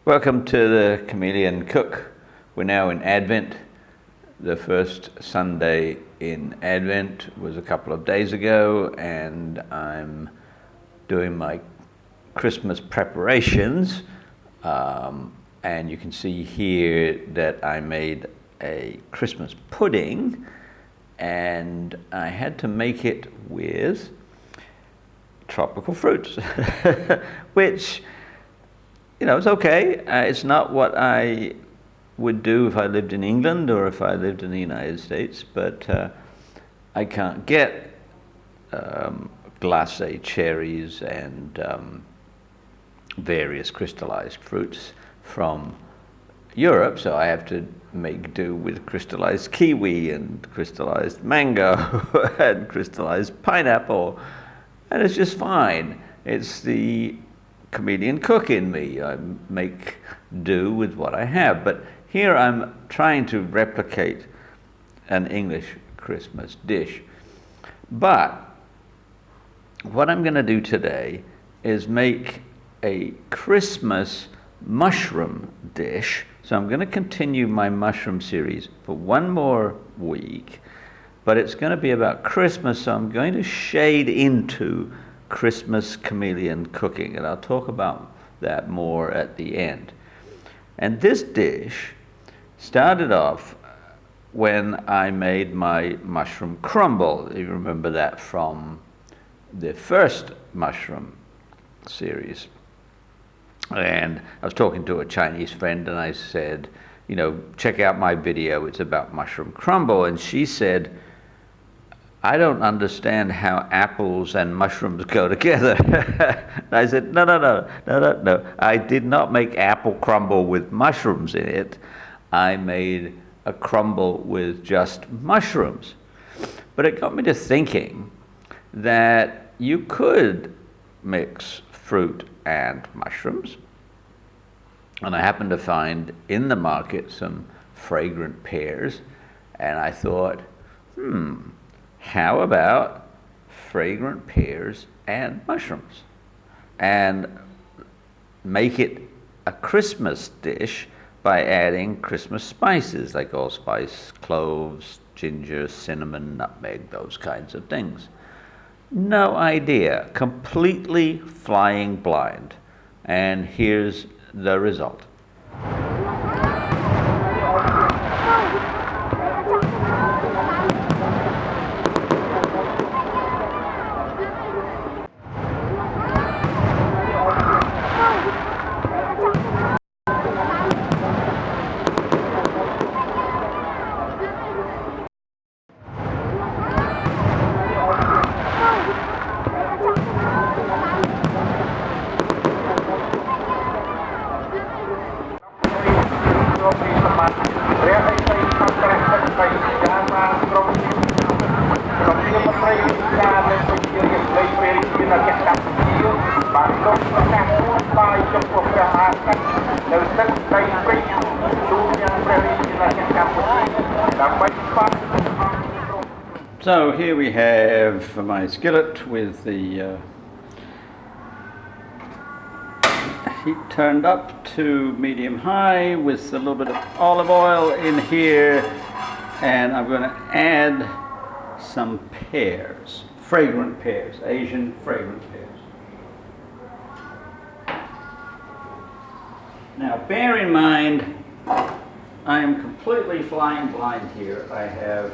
Welcome to the Chameleon Cook. We're now in Advent. The first Sunday in Advent was a couple of days ago, and I'm doing my Christmas preparations. And you can see here that I made a Christmas pudding, and I had to make it with tropical fruits, which, you know, it's okay. It's not what I would do if I lived in England or if I lived in the United States, but I can't get glacé cherries and various crystallized fruits from Europe, so I have to make do with crystallized kiwi and crystallized mango and crystallized pineapple, and it's just fine. It's the Chameleon Cook in me. I make do with what I have, but here I'm trying to replicate an English Christmas dish. But what I'm going to do today is make a Christmas mushroom dish. So I'm going to continue my mushroom series for one more week, but it's going to be about Christmas, so I'm going to shade into Christmas Chameleon cooking, and I'll talk about that more at the end. And this dish started off when I made my mushroom crumble. You remember that from the first mushroom series. And I was talking to a Chinese friend, and I said, you know, check out my video, it's about mushroom crumble. And she said, I don't understand how apples and mushrooms go together. And I said, no. I did not make apple crumble with mushrooms in it. I made a crumble with just mushrooms. But it got me to thinking that you could mix fruit and mushrooms. And I happened to find in the market some fragrant pears, and I thought, how about fragrant pears and mushrooms? And make it a Christmas dish by adding Christmas spices like allspice, cloves, ginger, cinnamon, nutmeg, those kinds of things. No idea, completely flying blind. And here's the result. So here we have my skillet with the heat turned up to medium high with a little bit of olive oil in here, and I'm going to add some pears, fragrant pears, Asian fragrant pears. Now bear in mind, I am completely flying blind here. I have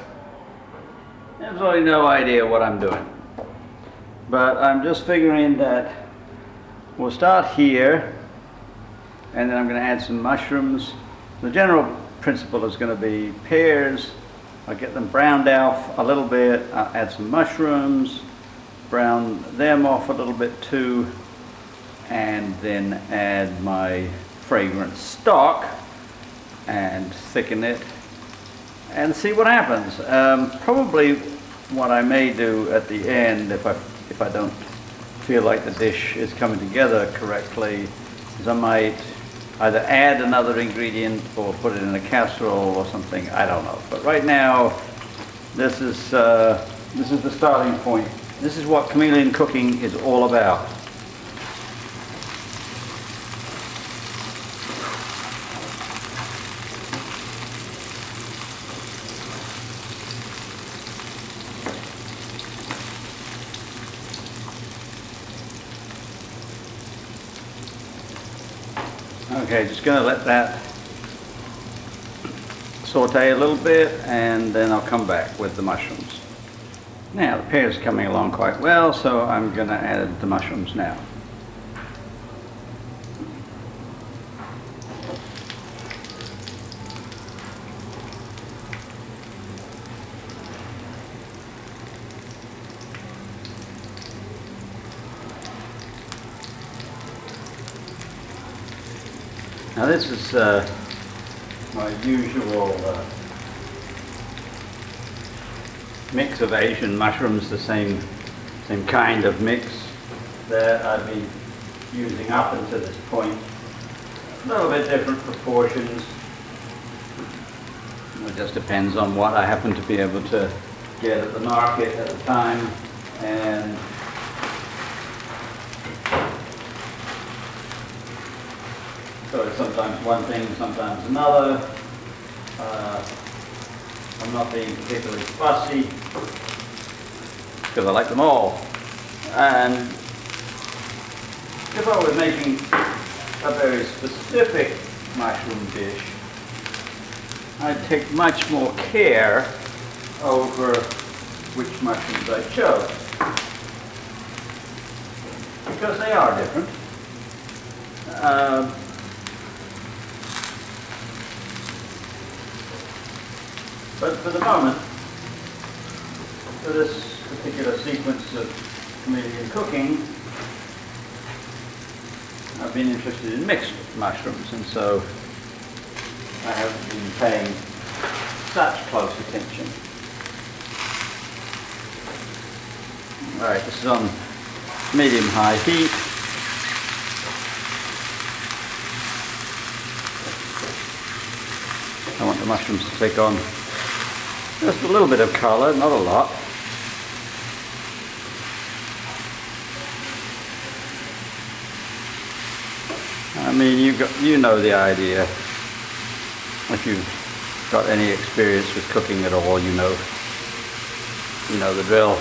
absolutely no idea what I'm doing, but I'm just figuring that we'll start here, and then I'm going to add some mushrooms. The general principle is going to be pears. I'll get them browned off a little bit. I'll add some mushrooms, brown them off a little bit too, and then add my fragrant stock and thicken it and see what happens. Probably what I may do at the end, if I don't feel like the dish is coming together correctly, is I might either add another ingredient or put it in a casserole or something. I don't know. But right now, this is the starting point. This is what Chameleon cooking is all about. Okay, just going to let that saute a little bit, and then I'll come back with the mushrooms. Now the pears are coming along quite well, so I'm going to add the mushrooms now. Now this is my usual mix of Asian mushrooms, the same kind of mix that I've been using up until this point. A little bit different proportions. It just depends on what I happen to be able to get at the market at the time. And so it's sometimes one thing, sometimes another. I'm not being particularly fussy because I like them all. And if I were making a very specific mushroom dish, I'd take much more care over which mushrooms I chose, because they are different. But for the moment, for this particular sequence of Chameleon cooking, I've been interested in mixed mushrooms, and so I haven't been paying such close attention. Alright, this is on medium-high heat. I want the mushrooms to take on just a little bit of colour, not a lot. I mean, you know the idea. If you've got any experience with cooking at all, you know the drill.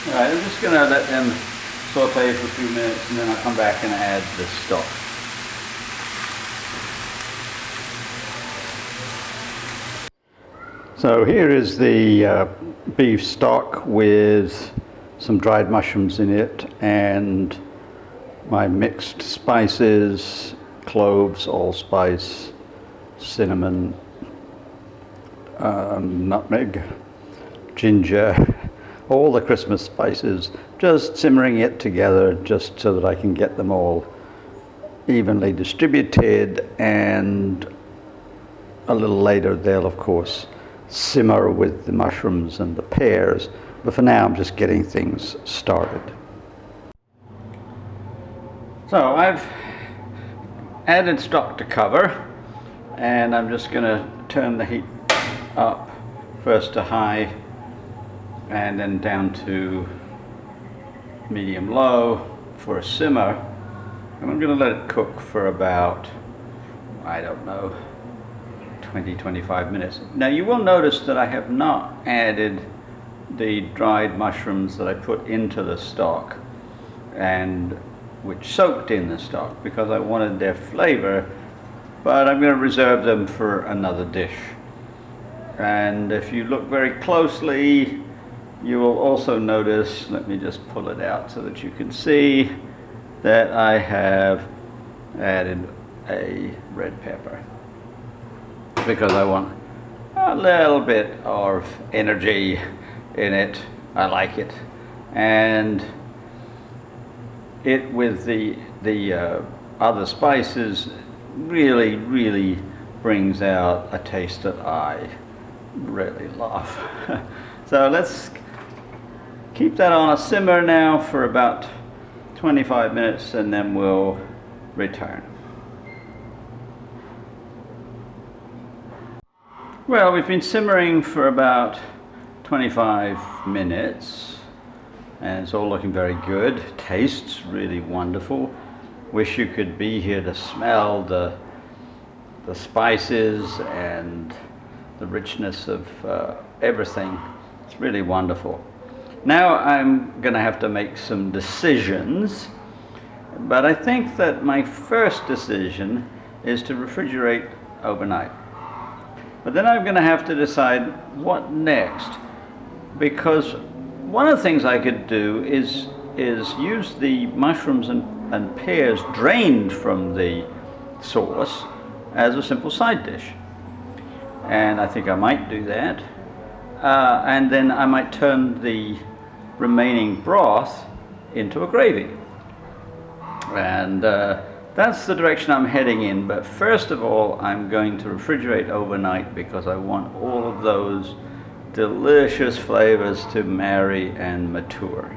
Alright, I'm just going to let them saute for a few minutes, and then I'll come back and add the stock. So here is the beef stock with some dried mushrooms in it, and my mixed spices, cloves, allspice, cinnamon, nutmeg, ginger, all the Christmas spices, just simmering it together just so that I can get them all evenly distributed, and a little later they'll of course simmer with the mushrooms and the pears, but for now I'm just getting things started. So I've added stock to cover, and I'm just going to turn the heat up first to high and then down to medium-low for a simmer, and I'm going to let it cook for about, I don't know, 20-25 minutes. Now you will notice that I have not added the dried mushrooms that I put into the stock and which soaked in the stock, because I wanted their flavor, but I'm going to reserve them for another dish. And if you look very closely, you will also notice, let me just pull it out so that you can see, that I have added a red pepper, because I want a little bit of energy in it. I like it, and it with the other spices really brings out a taste that I really love. So let's keep that on a simmer now for about 25 minutes, and then we'll return. Well, we've been simmering for about 25 minutes, and it's all looking very good. Tastes really wonderful. Wish you could be here to smell the spices and the richness of everything. It's really wonderful. Now I'm going to have to make some decisions, but I think that my first decision is to refrigerate overnight. But then I'm going to have to decide what next, because one of the things I could do is use the mushrooms and pears drained from the sauce as a simple side dish. And I think I might do that. And then I might turn the remaining broth into a gravy. And that's the direction I'm heading in. But first of all, I'm going to refrigerate overnight because I want all of those delicious flavors to marry and mature.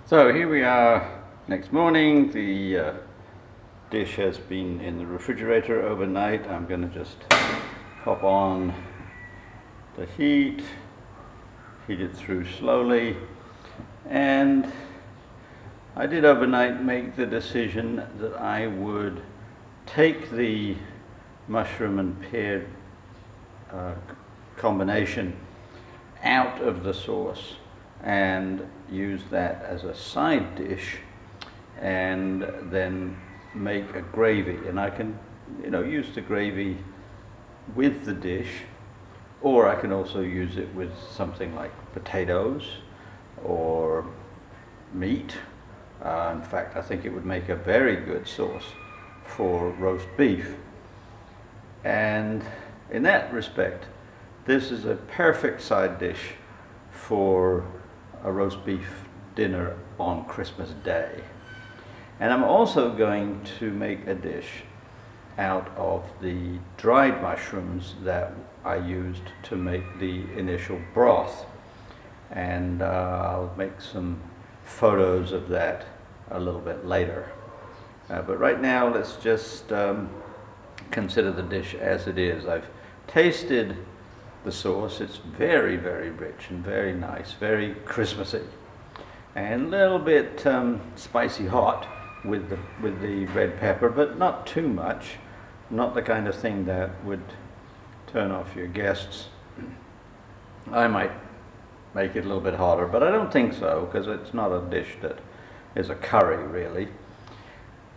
So here we are next morning. The dish has been in the refrigerator overnight. I'm going to just pop on the heat it through slowly, and I did overnight make the decision that I would take the mushroom and pear combination out of the sauce and use that as a side dish, and then make a gravy. And I can, use the gravy with the dish, or I can also use it with something like potatoes or meat. In fact, I think it would make a very good sauce for roast beef. And in that respect, this is a perfect side dish for a roast beef dinner on Christmas Day. And I'm also going to make a dish out of the dried mushrooms that I used to make the initial broth. And I'll make some photos of that a little bit later. But right now, let's just consider the dish as it is. I've tasted the sauce. It's very, very rich and very nice, very Christmassy, and a little bit spicy hot with the red pepper, but not too much. Not the kind of thing that would turn off your guests. I might make it a little bit hotter, but I don't think so, because it's not a dish that is a curry, really,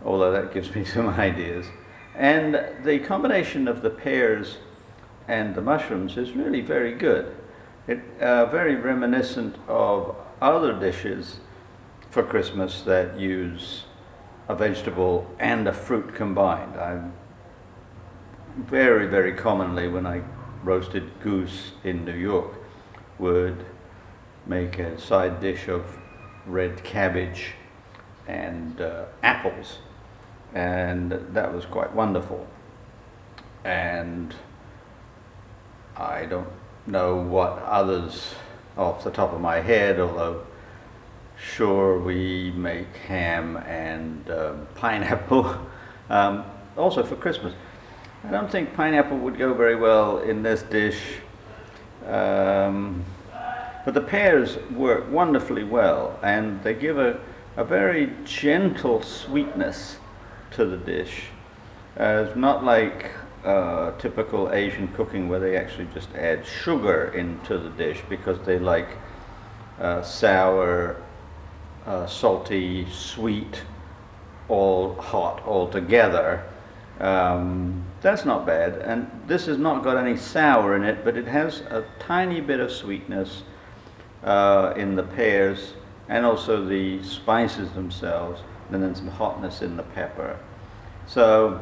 although that gives me some ideas. And the combination of the pears and the mushrooms is really very good. It very reminiscent of other dishes for Christmas that use a vegetable and a fruit combined. I'm very, very commonly, when I roasted goose in New York, would make a side dish of red cabbage and apples, and that was quite wonderful. And I don't know what others off the top of my head, although sure, we make ham and pineapple also for Christmas. I don't think pineapple would go very well in this dish, but the pears work wonderfully well, and they give a very gentle sweetness to the dish. It's not like typical Asian cooking where they actually just add sugar into the dish because they like sour, salty, sweet, all hot all together. That's not bad, and this has not got any sour in it, but it has a tiny bit of sweetness in the pears, and also the spices themselves, and then some hotness in the pepper. So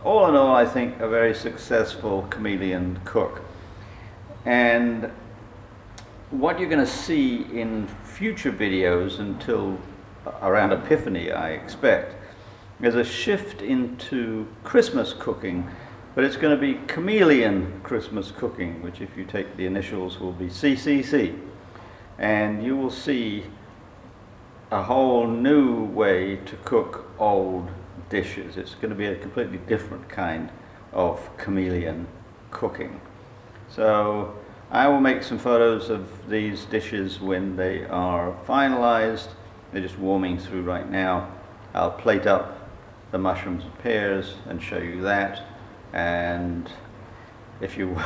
all in all, I think a very successful Chameleon cook. And what you're going to see in future videos until around Epiphany, I expect, is a shift into Christmas cooking, but it's going to be Chameleon Christmas cooking, which if you take the initials will be CCC. And you will see a whole new way to cook old dishes. It's going to be a completely different kind of Chameleon cooking. So I will make some photos of these dishes when they are finalized. They're just warming through right now. I'll plate up the mushrooms and pears and show you that. And if you,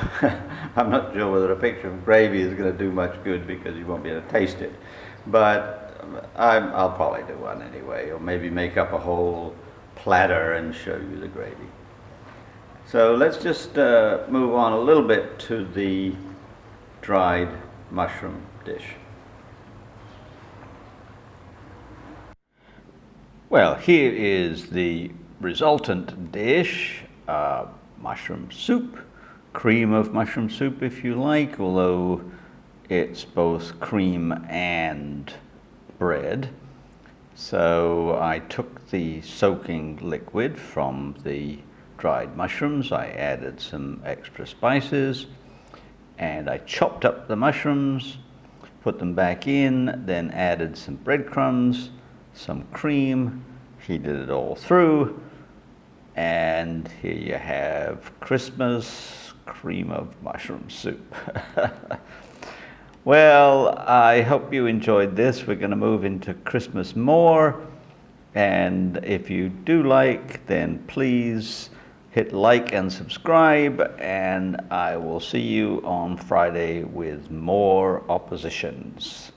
I'm not sure whether a picture of gravy is going to do much good because you won't be able to taste it. But I'll probably do one anyway, or maybe make up a whole platter and show you the gravy. So let's just move on a little bit to the dried mushroom dish. Well, here is the resultant dish, mushroom soup, cream of mushroom soup if you like, although it's both cream and bread. So I took the soaking liquid from the dried mushrooms, I added some extra spices, and I chopped up the mushrooms, put them back in, then added some breadcrumbs, some cream, heated it all through, and here you have Christmas cream of mushroom soup. Well, I hope you enjoyed this. We're going to move into Christmas more, and if you do like, then please hit like and subscribe, and I will see you on Friday with more oppositions.